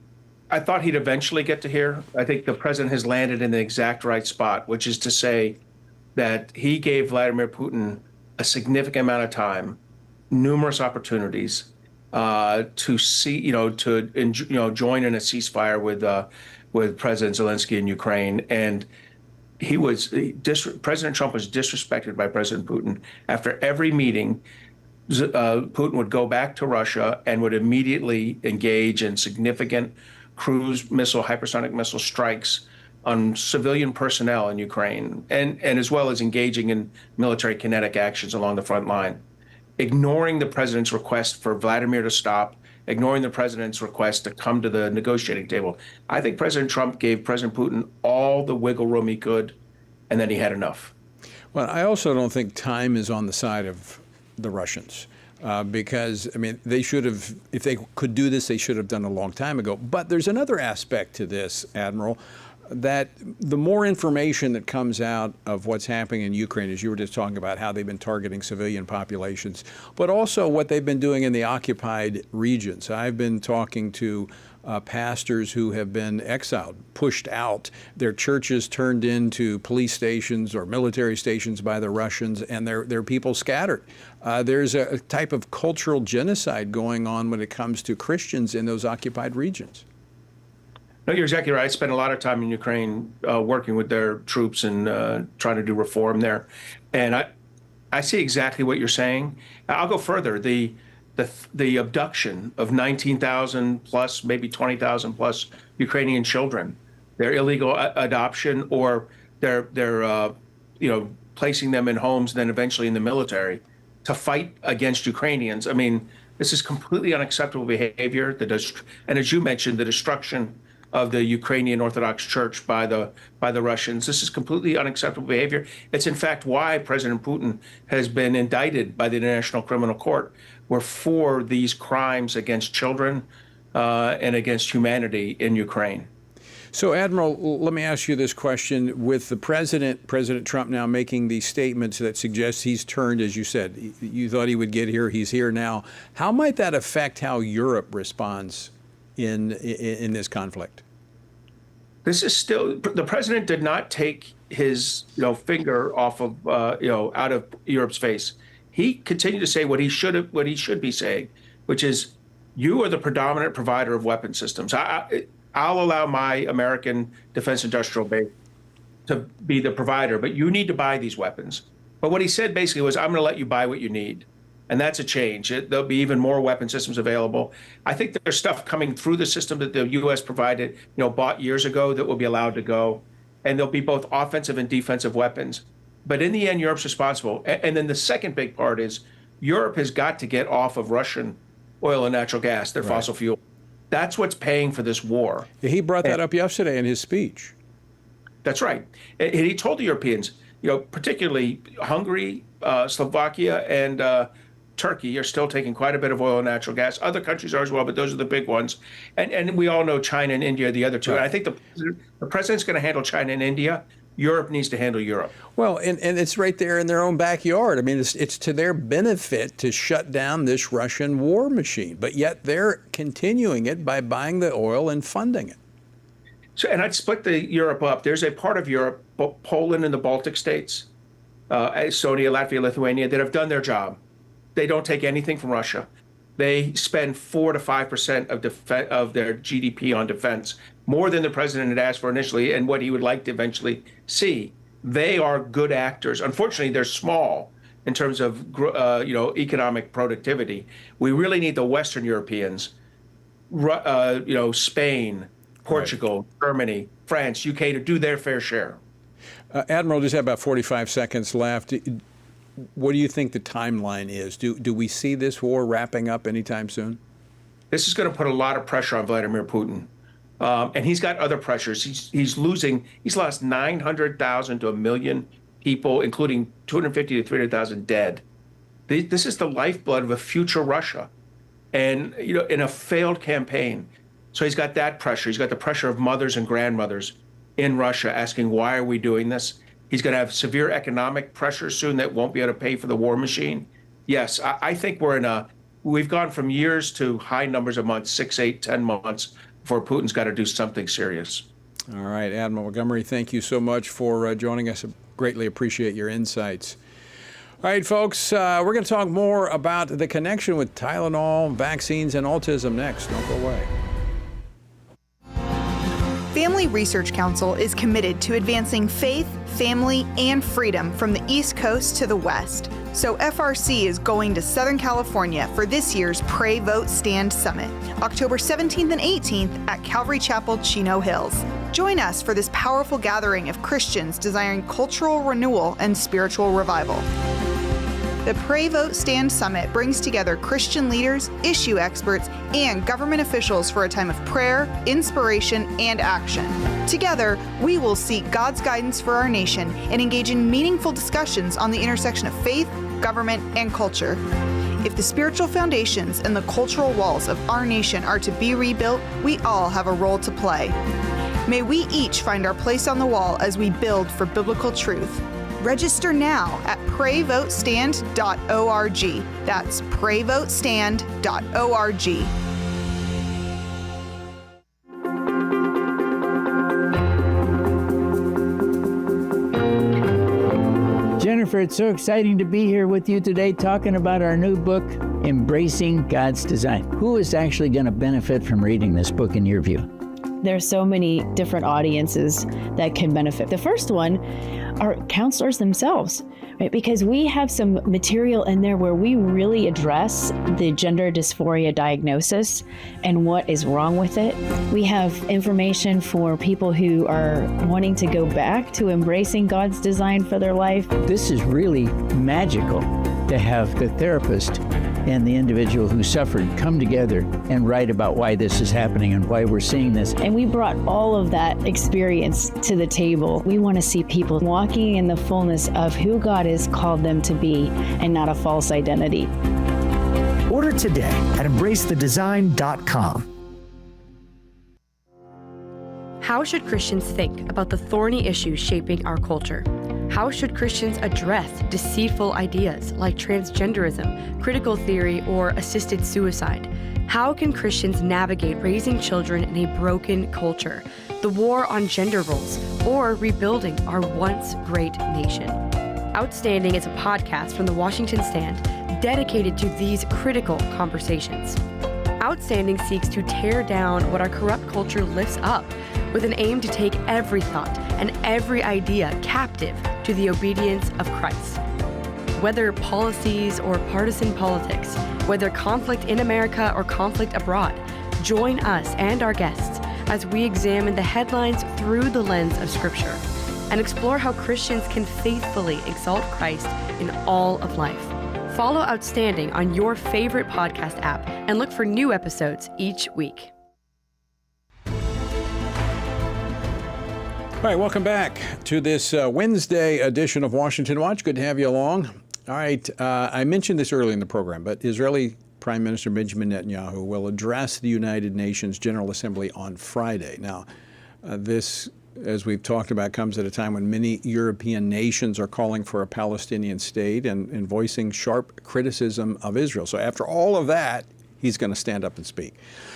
I thought he'd eventually get to here. I think the president has landed in the exact right spot, which is to say that he gave Vladimir Putin a significant amount of time, numerous opportunities to see, join in a ceasefire with President Zelensky in Ukraine. And President Trump was disrespected by President Putin. After every meeting, Putin would go back to Russia and would immediately engage in significant cruise missile, hypersonic missile strikes on civilian personnel in Ukraine, and as well as engaging in military kinetic actions along the front line, ignoring the president's request for Vladimir to stop, ignoring the president's request to come to the negotiating table. I think President Trump gave President Putin all the wiggle room he could, and then he had enough. Well, I also don't think time is on the side of the Russians. Because, I mean, they should have, if they could do this, they should have done a long time ago. But there's another aspect to this, Admiral, that the more information that comes out of what's happening in Ukraine, as you were just talking about how they've been targeting civilian populations, but also what they've been doing in the occupied regions. I've been talking to pastors who have been exiled, pushed out, their churches turned into police stations or military stations by the Russians, and their people scattered. There's a type of cultural genocide going on when it comes to Christians in those occupied regions. No, you're exactly right. I spent a lot of time in Ukraine working with their troops and trying to do reform there. And I see exactly what you're saying. I'll go further. The abduction of 19,000 plus, maybe 20,000 plus Ukrainian children, their illegal adoption, or their placing them in homes, then eventually in the military to fight against Ukrainians. I mean, this is completely unacceptable behavior. And as you mentioned, the destruction of the Ukrainian Orthodox Church by the Russians. This is completely unacceptable behavior. It's in fact why President Putin has been indicted by the International Criminal Court, for these crimes against children and against humanity in Ukraine. So, Admiral, let me ask you this question. With the President Trump now making these statements that suggest he's turned, as you said, you thought he would get here, he's here now. How might that affect how Europe responds in this conflict? This is still, the president did not take his finger off of out of Europe's face. He continued to say what he should be saying, which is, you are the predominant provider of weapon systems. I'll allow my American defense industrial base to be the provider, but you need to buy these weapons. But what he said basically was, I'm going to let you buy what you need. And that's a change. There'll be even more weapon systems available. I think there's stuff coming through the system that the U.S. provided, bought years ago, that will be allowed to go. And there'll be both offensive and defensive weapons. But in the end, Europe's responsible. And then the second big part is Europe has got to get off of Russian oil and natural gas, their fossil fuel. That's what's paying for this war. He brought that up yesterday in his speech. That's right. And he told the Europeans, particularly Hungary, Slovakia, and Turkey are still taking quite a bit of oil and natural gas. Other countries are as well, but those are the big ones. And we all know China and India are the other two. Right. And I think the president's going to handle China and India. Europe needs to handle Europe. Well, and it's right there in their own backyard. I mean, it's to their benefit to shut down this Russian war machine, but yet they're continuing it by buying the oil and funding it. So, and I'd split the Europe up. There's a part of Europe, Poland and the Baltic states, Estonia, Latvia, Lithuania, that have done their job. They don't take anything from Russia. They spend 4 to 5% of their GDP on defense, more than the president had asked for initially and what he would like to eventually see. They are good actors. Unfortunately, they're small in terms of economic productivity. We really need the Western Europeans, Spain, Portugal, Germany, France, UK, to do their fair share. Admiral, just have about 45 seconds left. What do you think the timeline is? Do we see this war wrapping up anytime soon? This is going to put a lot of pressure on Vladimir Putin. And he's got other pressures. He's lost 900,000 to 1 million people, including 250 to 300,000 dead. This is the lifeblood of a future Russia, and in a failed campaign. So he's got that pressure. He's got the pressure of mothers and grandmothers in Russia asking, why are we doing this? He's going to have severe economic pressure soon that won't be able to pay for the war machine. Yes, I think we've gone from years to high numbers of months, 6, 8, 10 months, before Putin's got to do something serious. All right, Admiral Montgomery, thank you so much for joining us. I greatly appreciate your insights. All right, folks, we're going to talk more about the connection with Tylenol, vaccines, and autism next. Don't go away. Family Research Council is committed to advancing faith, family, and freedom from the East Coast to the West. So FRC is going to Southern California for this year's Pray, Vote, Stand Summit, October 17th and 18th at Calvary Chapel, Chino Hills. Join us for this powerful gathering of Christians desiring cultural renewal and spiritual revival. The Pray, Vote, Stand Summit brings together Christian leaders, issue experts, and government officials for a time of prayer, inspiration, and action. Together, we will seek God's guidance for our nation and engage in meaningful discussions on the intersection of faith, government, and culture. If the spiritual foundations and the cultural walls of our nation are to be rebuilt, we all have a role to play. May we each find our place on the wall as we build for biblical truth. Register now at prayvotestand.org. That's prayvotestand.org. Jennifer, it's so exciting to be here with you today talking about our new book, Embracing God's Design. Who is actually going to benefit from reading this book in your view? There's so many different audiences that can benefit. The first one are counselors themselves, right? Because we have some material in there where we really address the gender dysphoria diagnosis and what is wrong with it. We have information for people who are wanting to go back to embracing God's design for their life. This is really magical to have the therapist and the individual who suffered come together and write about why this is happening and why we're seeing this. And we brought all of that experience to the table. We want to see people walking in the fullness of who God has called them to be and not a false identity. Order today at embracethedesign.com. How should Christians think about the thorny issues shaping our culture? How should Christians address deceitful ideas like transgenderism, critical theory, or assisted suicide? How can Christians navigate raising children in a broken culture, the war on gender roles, or rebuilding our once great nation? Outstanding is a podcast from the Washington Stand dedicated to these critical conversations. Outstanding seeks to tear down what our corrupt culture lifts up with an aim to take every thought and every idea captive to the obedience of Christ. Whether policies or partisan politics, whether conflict in America or conflict abroad, join us and our guests as we examine the headlines through the lens of Scripture and explore how Christians can faithfully exalt Christ in all of life. Follow Outstanding on your favorite podcast app and look for new episodes each week. All right, welcome back to this Wednesday edition of Washington Watch. Good to have you along. All right, I mentioned this early in the program, but Israeli Prime Minister Benjamin Netanyahu will address the United Nations General Assembly on Friday. Now, this, as we've talked about, comes at a time when many European nations are calling for a Palestinian state and voicing sharp criticism of Israel. So after all of that, he's going to stand up and speak.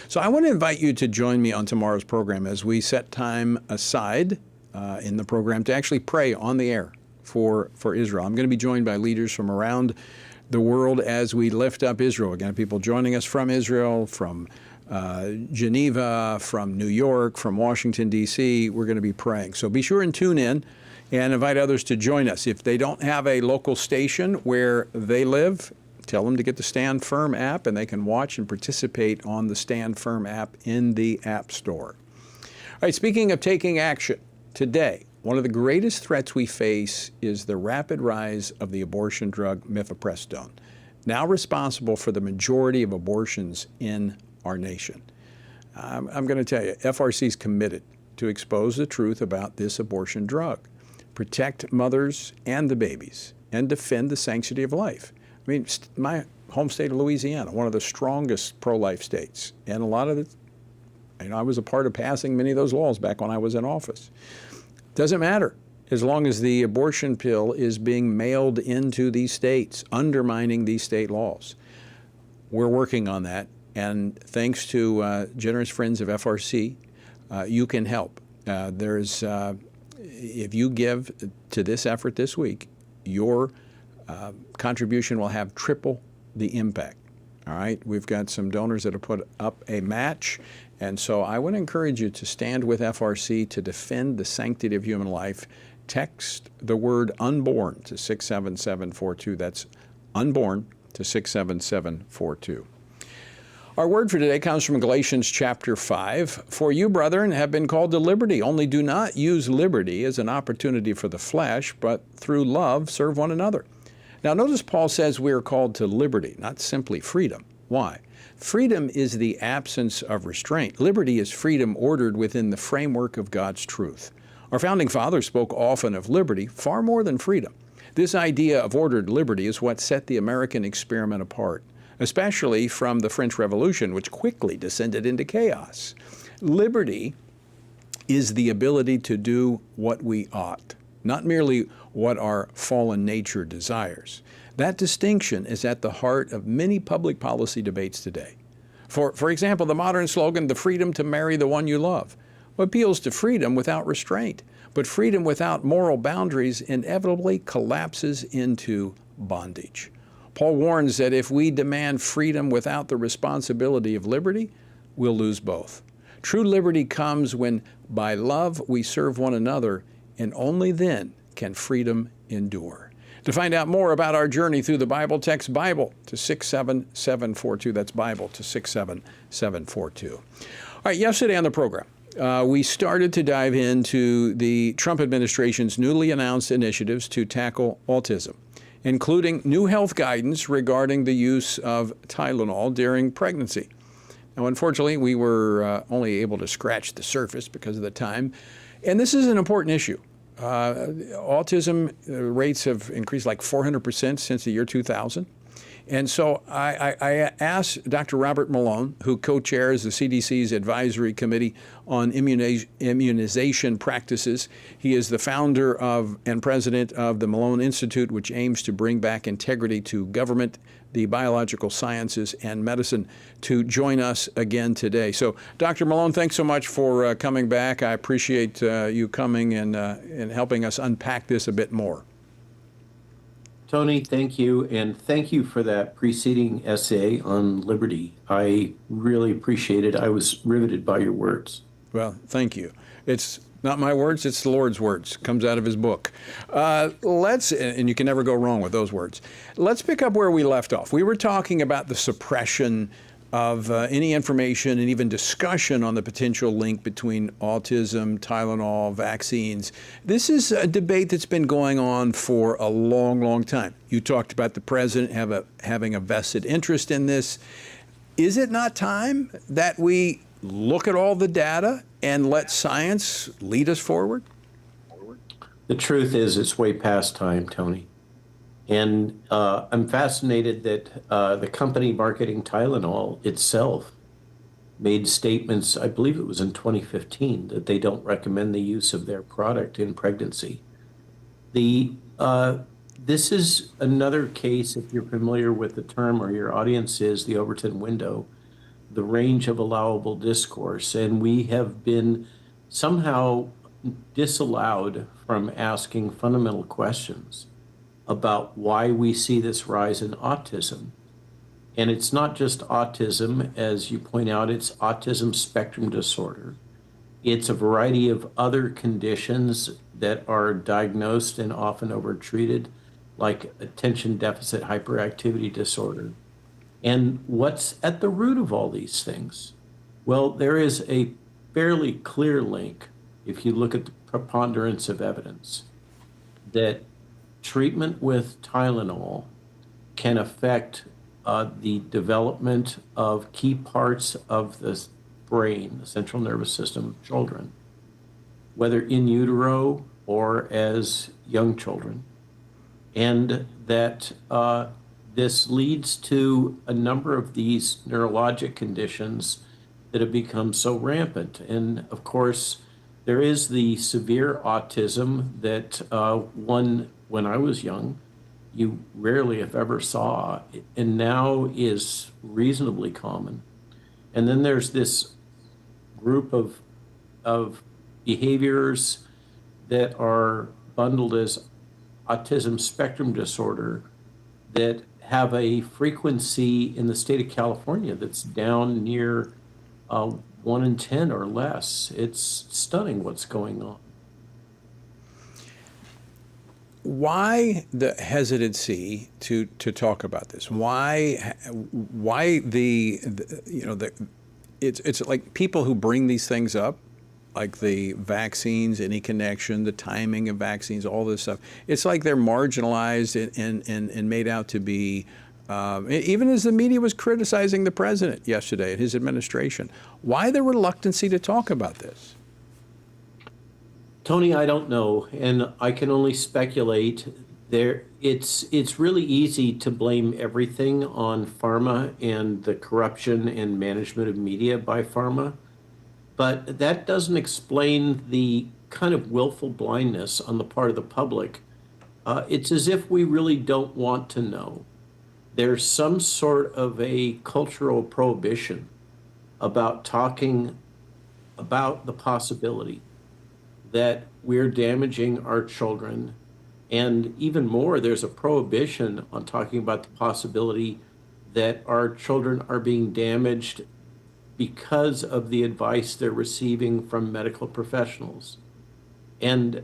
So I want to invite you to join me on tomorrow's program as we set time aside in the program to actually pray on the air for Israel. I'm going to be joined by leaders from around the world as we lift up Israel. Again, people joining us from Israel, from Geneva, from New York, from Washington, D.C. We're going to be praying. So be sure and tune in and invite others to join us. If they don't have a local station where they live, tell them to get the Stand Firm app, and they can watch and participate on the Stand Firm app in the App Store. All right, speaking of taking action, today, one of the greatest threats we face is the rapid rise of the abortion drug mifepristone, now responsible for the majority of abortions in our nation. I'm going to tell you, FRC is committed to expose the truth about this abortion drug, protect mothers and the babies, and defend the sanctity of life. I mean, my home state of Louisiana, one of the strongest pro-life states, and a lot of it, I was a part of passing many of those laws back when I was in office. Doesn't matter as long as the abortion pill is being mailed into these states, undermining these state laws. We're working on that, and thanks to generous friends of FRC, you can help. If you give to this effort this week, your contribution will have triple the impact. All right, we've got some donors that have put up a match, and so I would encourage you to stand with FRC to defend the sanctity of human life. Text the word unborn to 67742. That's unborn to 67742. Our word for today comes from Galatians chapter 5. For you, brethren, have been called to liberty. Only do not use liberty as an opportunity for the flesh, but through love serve one another. Now, notice Paul says we are called to liberty, not simply freedom. Why? Freedom is the absence of restraint. Liberty is freedom ordered within the framework of God's truth. Our founding fathers spoke often of liberty, far more than freedom. This idea of ordered liberty is what set the American experiment apart, especially from the French Revolution, which quickly descended into chaos. Liberty is the ability to do what we ought, not merely what our fallen nature desires. That distinction is at the heart of many public policy debates today. For example, the modern slogan, the freedom to marry the one you love, appeals to freedom without restraint. But freedom without moral boundaries inevitably collapses into bondage. Paul warns that if we demand freedom without the responsibility of liberty, we'll lose both. True liberty comes when, by love, we serve one another, and only then can freedom endure. To find out more about our journey through the Bible, text Bible to 67742. That's Bible to 67742. All right, yesterday on the program, we started to dive into the Trump administration's newly announced initiatives to tackle autism, including new health guidance regarding the use of Tylenol during pregnancy. Now, unfortunately, we were only able to scratch the surface because of the time, and this is an important issue. Autism rates have increased like 400% since the year 2000. And so I asked Dr. Robert Malone, who co-chairs the CDC's Advisory Committee on Immunization Practices. He is the founder of and president of the Malone Institute, which aims to bring back integrity to government, the biological sciences, and medicine, to join us again today. So, Dr. Malone, thanks so much for coming back. I appreciate you coming and helping us unpack this a bit more. Tony, thank you, and thank you for that preceding essay on liberty. I really appreciate it. I was riveted by your words. Well, thank you. It's not my words, it's the Lord's words. Comes out of his book. And you can never go wrong with those words. Let's pick up where we left off. We were talking about the suppression of any information and even discussion on the potential link between autism, Tylenol, vaccines. This is a debate that's been going on for a long, long time. You talked about the president having a vested interest in this. Is it not time that we look at all the data and let science lead us forward? The truth is, it's way past time, Tony. And I'm fascinated that the company marketing Tylenol itself made statements, I believe it was in 2015, that they don't recommend the use of their product in pregnancy. This is another case, if you're familiar with the term or your audience is, the Overton window, the range of allowable discourse. And we have been somehow disallowed from asking fundamental questions about why we see this rise in autism. And it's not just autism, as you point out, it's autism spectrum disorder. It's a variety of other conditions that are diagnosed and often overtreated, like attention deficit hyperactivity disorder. And what's at the root of all these things? Well, there is a fairly clear link, if you look at the preponderance of evidence, that treatment with Tylenol can affect the development of key parts of the brain, the central nervous system of children, whether in utero or as young children. And that this leads to a number of these neurologic conditions that have become so rampant. And of course, there is the severe autism that when I was young, you rarely, if ever, saw, and now is reasonably common. And then there's this group of behaviors that are bundled as autism spectrum disorder that have a frequency in the state of California that's down near 1 in 10 or less. It's stunning what's going on. Why the hesitancy to talk about this? Why it's like people who bring these things up, like the vaccines, any connection, the timing of vaccines, all this stuff. It's like they're marginalized and made out to be even as the media was criticizing the president yesterday and his administration. Why the reluctancy to talk about this? Tony, I don't know, and I can only speculate. It's really easy to blame everything on pharma and the corruption and management of media by pharma, but that doesn't explain the kind of willful blindness on the part of the public. It's as if we really don't want to know. There's some sort of a cultural prohibition about talking about the possibility that we're damaging our children. And even more, there's a prohibition on talking about the possibility that our children are being damaged because of the advice they're receiving from medical professionals. And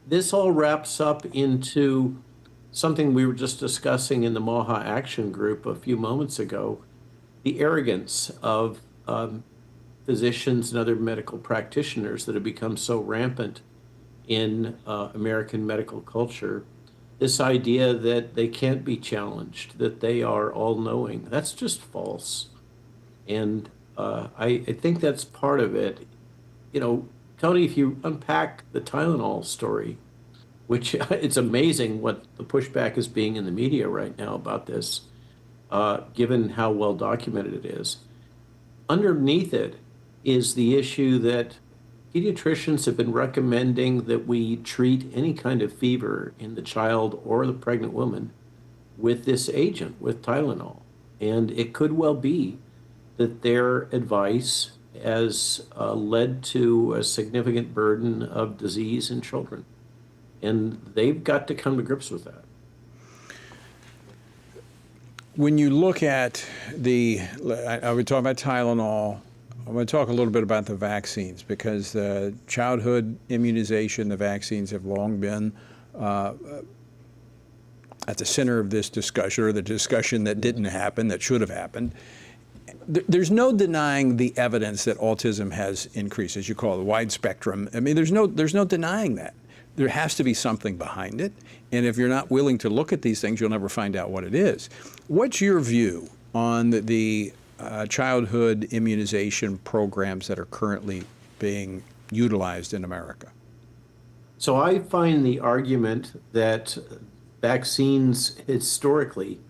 this all wraps up into something we were just discussing in the Maha Action Group a few moments ago, the arrogance of physicians and other medical practitioners that have become so rampant in American medical culture. This idea that they can't be challenged, that they are all-knowing, that's just false. And I think that's part of it. You know, Tony, if you unpack the Tylenol story, which it's amazing what the pushback is being in the media right now about this, given how well documented it is. Underneath it is the issue that pediatricians have been recommending that we treat any kind of fever in the child or the pregnant woman with this agent, with Tylenol. And it could well be that their advice has led to a significant burden of disease in children. And they've got to come to grips with that. When you look at I would talk about Tylenol. I want to talk a little bit about the vaccines, because the childhood immunization, the vaccines have long been at the center of this discussion, or the discussion that didn't happen, that should have happened. There's no denying the evidence that autism has increased, as you call it, wide spectrum. I mean, there's no denying that. There has to be something behind it. And if you're not willing to look at these things, you'll never find out what it is. What's your view on the childhood immunization programs that are currently being utilized in America? So I find the argument that vaccines historically,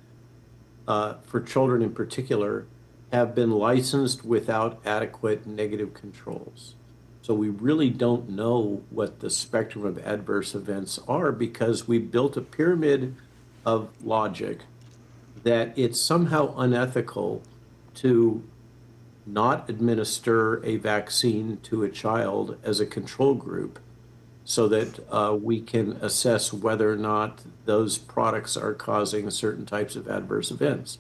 for children in particular, have been licensed without adequate negative controls. So we really don't know what the spectrum of adverse events are, because we built a pyramid of logic that it's somehow unethical to not administer a vaccine to a child as a control group, so that we can assess whether or not those products are causing certain types of adverse events.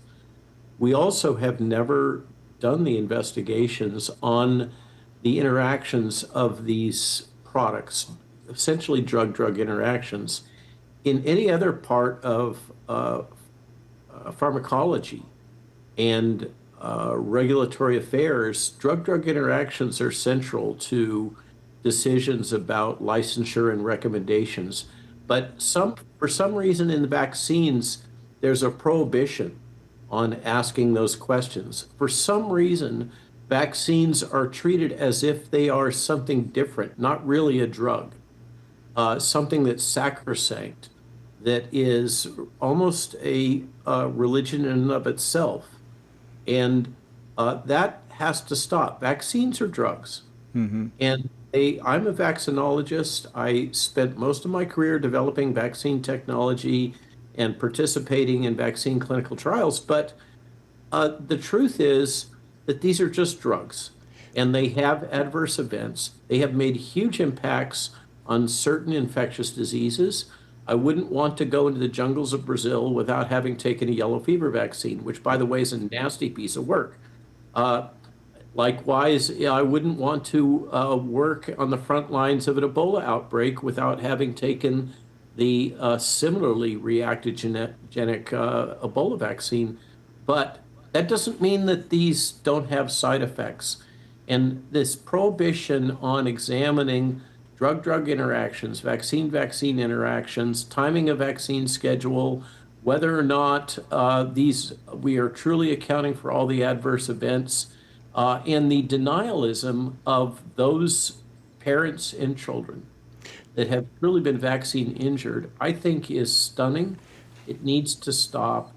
We also have never done the investigations on the interactions of these products, essentially drug-drug interactions, in any other part of pharmacology and regulatory affairs. Drug-drug interactions are central to decisions about licensure and recommendations. But for some reason in the vaccines, there's a prohibition on asking those questions. For some reason, vaccines are treated as if they are something different, not really a drug, something that's sacrosanct, that is almost a religion in and of itself. And that has to stop. Vaccines are drugs. Mm-hmm. And I'm a vaccinologist. I spent most of my career developing vaccine technology and participating in vaccine clinical trials. But the truth is that these are just drugs, and they have adverse events. They have made huge impacts on certain infectious diseases. I wouldn't want to go into the jungles of Brazil without having taken a yellow fever vaccine, which, by the way, is a nasty piece of work. Likewise, I wouldn't want to work on the front lines of an Ebola outbreak without having taken the similarly reactogenic Ebola vaccine. But that doesn't mean that these don't have side effects. And this prohibition on examining drug-drug interactions, vaccine-vaccine interactions, timing of vaccine schedule, whether or not we are truly accounting for all the adverse events and the denialism of those parents and children that have truly been vaccine injured, I think is stunning. It needs to stop.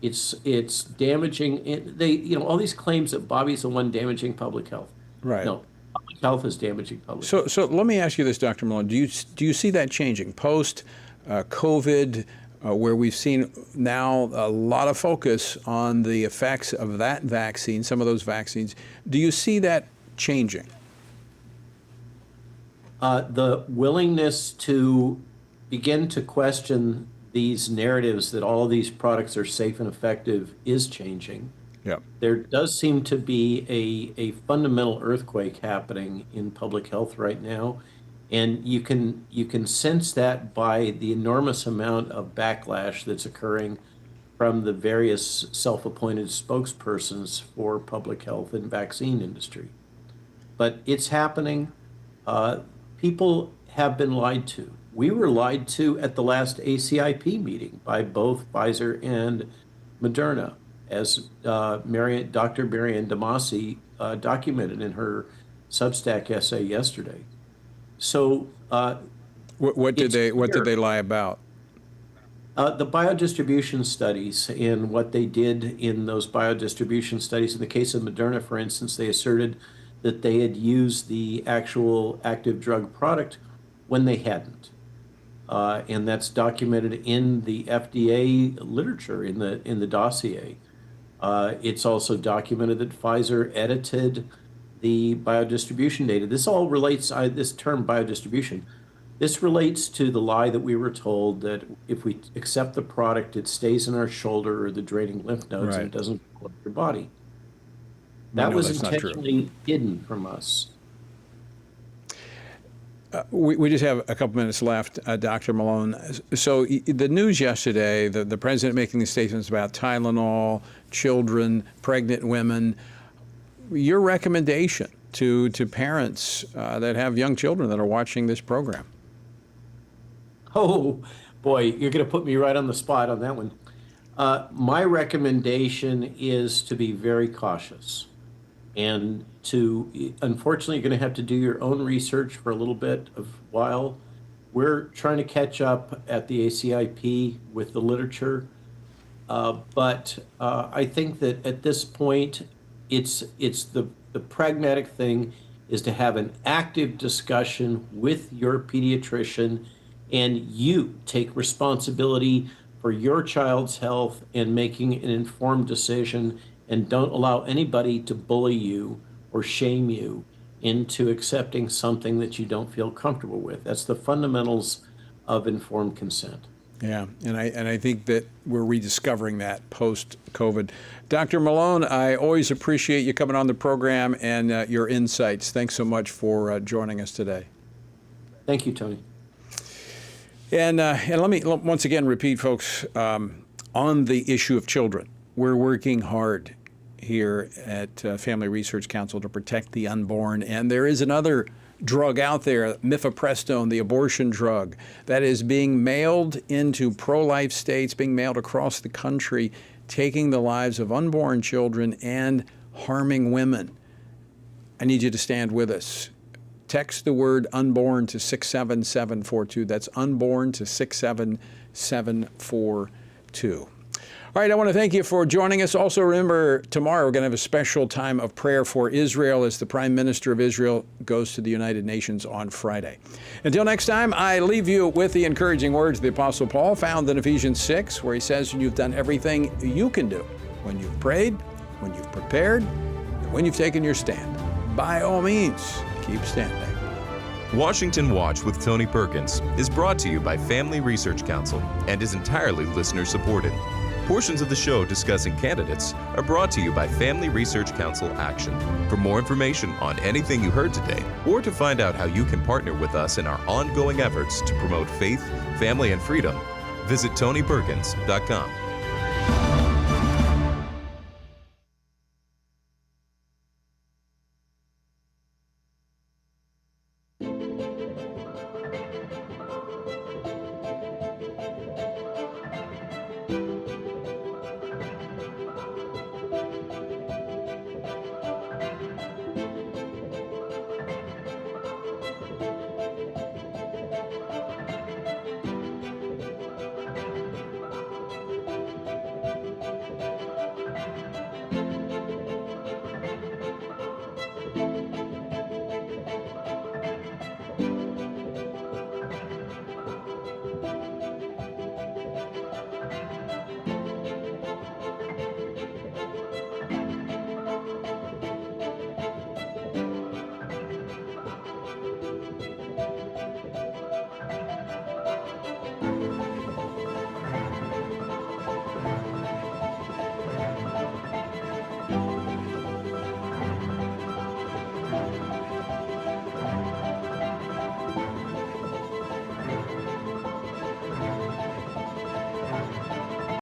It's damaging. All these claims that Bobby's the one damaging public health. Right. No, public health is damaging public health. So let me ask you this, Dr. Malone. Do you see that changing post COVID, where we've seen now a lot of focus on the effects of that vaccine, some of those vaccines? Do you see that changing? The willingness to begin to question these narratives that all these products are safe and effective is changing. Yeah. There does seem to be a fundamental earthquake happening in public health right now, and you can sense that by the enormous amount of backlash that's occurring from the various self-appointed spokespersons for public health and vaccine industry. But it's happening. People have been lied to. We were lied to at the last ACIP meeting by both Pfizer and Moderna, as Dr. Marianne Damasi documented in her Substack essay yesterday. So, what did they lie about? The biodistribution studies and what they did in those biodistribution studies. In the case of Moderna, for instance, they asserted that they had used the actual active drug product when they hadn't. And that's documented in the FDA literature, in the dossier. It's also documented that Pfizer edited the biodistribution data. This all relates, this term biodistribution, this relates to the lie that we were told that if we accept the product, it stays in our shoulder or the draining lymph nodes and it doesn't go up your body. That was intentionally hidden from us. We just have a couple minutes left, Dr. Malone. So the news yesterday, the president making the statements about Tylenol, children, pregnant women, your recommendation to parents that have young children that are watching this program? Oh, boy, you're going to put me right on the spot on that one. My recommendation is to be very cautious. And unfortunately, you're going to have to do your own research for a little bit of while. We're trying to catch up at the ACIP with the literature. But I think that at this point, it's the pragmatic thing is to have an active discussion with your pediatrician, and you take responsibility for your child's health and making an informed decision. And don't allow anybody to bully you or shame you into accepting something that you don't feel comfortable with. That's the fundamentals of informed consent. Yeah, and I think that we're rediscovering that post-COVID. Dr. Malone, I always appreciate you coming on the program and your insights. Thanks so much for joining us today. Thank you, Tony. And let me once again repeat, folks, on the issue of children. We're working hard here at Family Research Council to protect the unborn. And there is another drug out there, mifepristone, the abortion drug, that is being mailed into pro-life states, being mailed across the country, taking the lives of unborn children and harming women. I need you to stand with us. Text the word unborn to 67742. That's unborn to 67742. All right, I want to thank you for joining us. Also, remember, tomorrow we're going to have a special time of prayer for Israel as the Prime Minister of Israel goes to the United Nations on Friday. Until next time, I leave you with the encouraging words of the Apostle Paul found in Ephesians 6, where he says, you've done everything you can do when you've prayed, when you've prepared, and when you've taken your stand. By all means, keep standing. Washington Watch with Tony Perkins is brought to you by Family Research Council and is entirely listener-supported. Portions of the show discussing candidates are brought to you by Family Research Council Action. For more information on anything you heard today, or to find out how you can partner with us in our ongoing efforts to promote faith, family, and freedom, visit TonyPerkins.com.